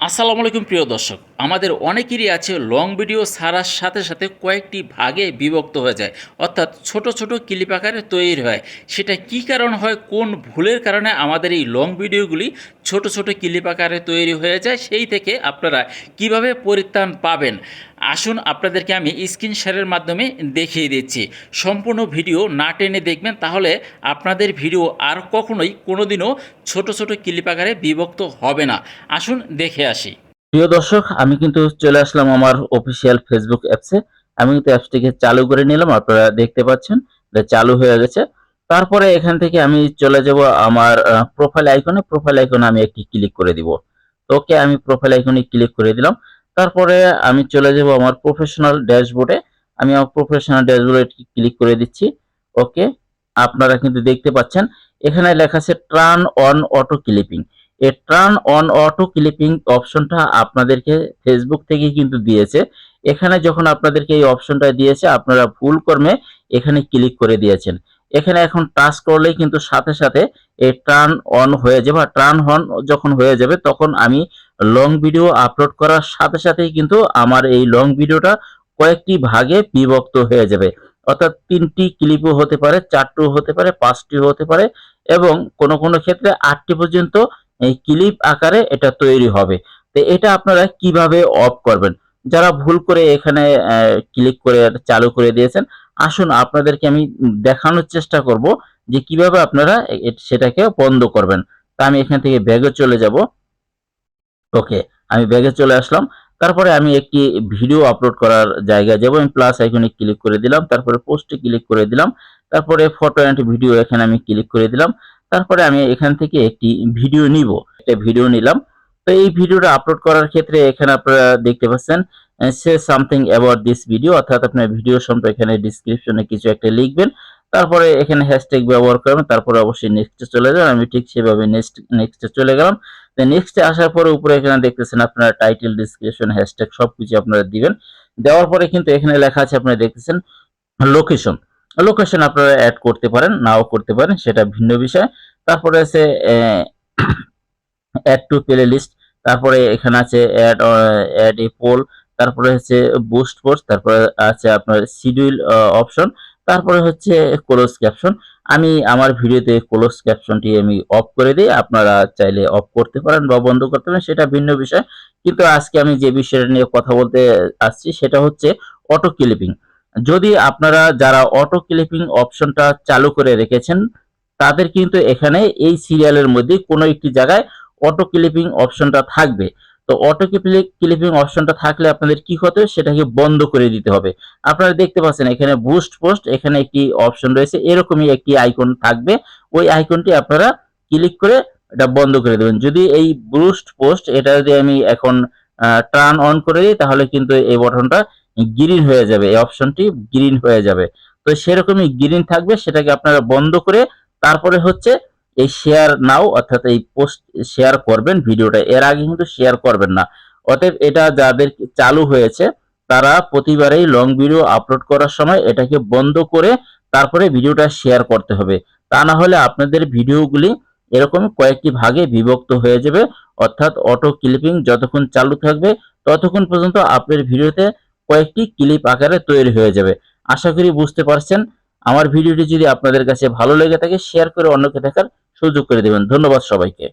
আসসালামু আলাইকুম প্রিয় দর্শক, আমাদের অনেকেরই আছে লং ভিডিও ছাড়ার সাথে সাথে কয়েকটি ভাগে বিভক্ত হয়ে যায়, অর্থাৎ ছোট ছোট ক্লিপ আকারে তৈরি হয়। সেটা কি কারণ হয়, কোন ভুলের কারণে আমাদের এই লং ভিডিওগুলি ছোট ছোট ক্লিপ আকারে তৈরি হয়ে যায়, সেই থেকে আপনারা কিভাবে পরিত্রাণ পাবেন আসুন আপনাদেরকে আমি স্ক্রিন শেয়ারের মাধ্যমে দেখিয়ে দিচ্ছি। সম্পূর্ণ ভিডিও না টেনে দেখবেন, তাহলে আপনাদের ভিডিও আর কখনোই কোনোদিনও ছোট ছোট ক্লিপ আকারে বিভক্ত হবে না। আসুন দেখে আসি। প্রিয় দর্শক, আমি কিন্তু চলে আসলাম আমার অফিসিয়াল ফেসবুক অ্যাপসে। আমি কিন্তু অ্যাপসটিকে চালু করে নিলাম, আপনারা দেখতে পাচ্ছেন এটা চালু হয়ে গেছে। তারপরে এখান থেকে আমি চলে যাব আমার প্রোফাইল আইকনে আমি একটি ক্লিক করে দিব। ওকে, আমি প্রোফাইল আইকনে ক্লিক করে দিলাম। তারপরে আমি চলে যাব আমার প্রফেশনাল ড্যাশবোর্ডে। আমি আমার প্রফেশনাল ড্যাশবোর্ডে ক্লিক করে দিচ্ছি। ওকে, আপনারা কিন্তু দেখতে পাচ্ছেন এখানে লেখা আছে টার্ন অন অটো ক্লিপিং। এই টার্ন অন অটো ক্লিপিং অপশনটা আপনাদেরকে ফেসবুক থেকে কিন্তু দিয়েছে। এখানে যখন আপনাদেরকে এই অপশনটা দিয়েছে, আপনারা ভুল কর্মে এখানে ক্লিক করে দিয়েছেন। এখানে এখন টাচ করলেই কিন্তু সাথে সাথে এই টার্ন অন হয়ে যাবে। টার্ন অন যখন হয়ে যাবে, তখন আমি লং ভিডিও আপলোড করার সাথে সাথেই কিন্তু আমার এই লং ভিডিওটা কয়েকটি ভাগে বিভক্ত হয়ে যাবে। অর্থাৎ 3টি ক্লিপও হতে পারে, 4টিও হতে পারে, 5টিও হতে পারে, এবং কোনো কোনো ক্ষেত্রে 8টি পর্যন্ত এই ক্লিপ আকারে এটা তৈরি হবে। তো এটা আপনারা কিভাবে অফ করবেন, যারা ভুল করে এখানে ক্লিক করে চালু করে দিয়েছেন, আসুন আপনাদেরকে আমি দেখানোর চেষ্টা করব যে কিভাবে আপনারা সেটাকে বন্ধ করবেন। তা আমি এখান থেকে ব্যাগে চলে যাব। ওকে, আমি ব্যাগে চলে আসলাম। তারপরে আমি একটি ভিডিও আপলোড করার জায়গায় যাব। আমি প্লাস আইকনে ক্লিক করে দিলাম, তারপরে পোস্টে ক্লিক করে দিলাম, তারপরে ফটো এন্ড ভিডিও এখানে আমি ক্লিক করে দিলাম। তারপরে আমি এখান থেকে একটি ভিডিও নিব, একটা ভিডিও নিলাম। তো এই ভিডিওটা আপলোড করার ক্ষেত্রে এখানে আপনারা দেখতে পাচ্ছেন say something about this video, অর্থাৎ আপনার ভিডিও সম্পর্কে এখানে ডিসক্রিপশনে কিছু একটা লিখবেন। তারপরে এখানে হ্যাশট্যাগ ব্যবহার করবেন, তারপরে অবশ্যই নেক্সটে চলে যাবেন। আমি ঠিক সেভাবে নেক্সটে চলে গেলাম। নেক্সটে আসার পরে উপরে এখানে দেখতেছেন আপনারা টাইটেল, ডেসক্রিপশন, হ্যাশট্যাগ সবকিছু আপনারা দিবেন। দেওয়ার পরে কিন্তু এখানে লেখা আছে, আপনারা দেখতেছেন লোকেশন। লোকেশন আপনারা অ্যাড করতে পারেন, নাও করতে পারেন, সেটা ভিন্ন বিষয়। তারপরে আছে অ্যাড টু প্লে লিস্ট। তারপরে এখানে আছে অ্যাড এ পোল। তারপরে হচ্ছে বুস্ট পোস্ট। তারপরে আছে আপনার শিডিউল অপশন। তারপরে হচ্ছে ক্লোজ ক্যাপশন। আমি আমার ভিডিওতে ক্লোজ ক্যাপশনটি আমি অফ করে দিই, আপনারা চাইলে অফ করতে পারেন বা বন্ধ করতে পারেন, সেটা ভিন্ন বিষয়। কিন্তু আজকে আমি যে বিষয়টা নিয়ে কথা বলতে আসছি সেটা হচ্ছে অটো ক্লিপিং। যদি আপনারা যারা অটো ক্লিপিং অপশনটা চালু করে রেখেছেন, তাদের কিন্তু এখানে এই সিরিয়ালের মধ্যে কোনো একটি জায়গায় অটো ক্লিপিং অপশনটা থাকবে। তো অটো ক্লিপিং অপশনটা থাকলে আপনাদের কি হতে হবে, সেটাকে বন্ধ করে দিতে হবে। আপনারা দেখতে পাচ্ছেন এখানে বুস্ট পোস্ট, এখানে একটি অপশন রয়েছে, এরকমই একটি আইকন থাকবে। ওই আইকনটি আপনারা ক্লিক করে এটা বন্ধ করে দেবেন। যদি এই বুস্ট পোস্ট এটা যদি আমি এখন টার্ন অন করে দিই, তাহলে কিন্তু এই বটনটা গ্রিন হয়ে যাবে, এই অপশনটি গ্রিন হয়ে যাবে। তো সেরকমই গ্রিন থাকবে, সেটাকে আপনারা বন্ধ করে তারপরে হচ্ছে এই শেয়ার নাও, অর্থাৎ এই পোস্ট শেয়ার করবেন ভিডিওটা, এর আগে কিন্তু শেয়ার করবেন না। অতএব এটা যাদের চালু হয়েছে, তারা প্রতিবারেই লং ভিডিও আপলোড করার সময় এটাকে বন্ধ করে তারপরে ভিডিওটা শেয়ার করতে হবে। তা না হলে আপনাদের ভিডিওগুলি এরকম কয়েকটি ভাগে বিভক্ত হয়ে যাবে। অর্থাৎ অটো ক্লিপিং যতক্ষণ চালু থাকবে, ততক্ষণ পর্যন্ত আপনার ভিডিওতে কয়েকটি ক্লিপ আকারে তৈরি হয়ে যাবে। আশা করি বুঝতে পারছেন। আমার ভিডিওটি যদি আপনাদের কাছে ভালো লেগে থাকে, শেয়ার করে অন্যকে দেখার সুযোগ করে দেবেন। ধন্যবাদ সবাইকে।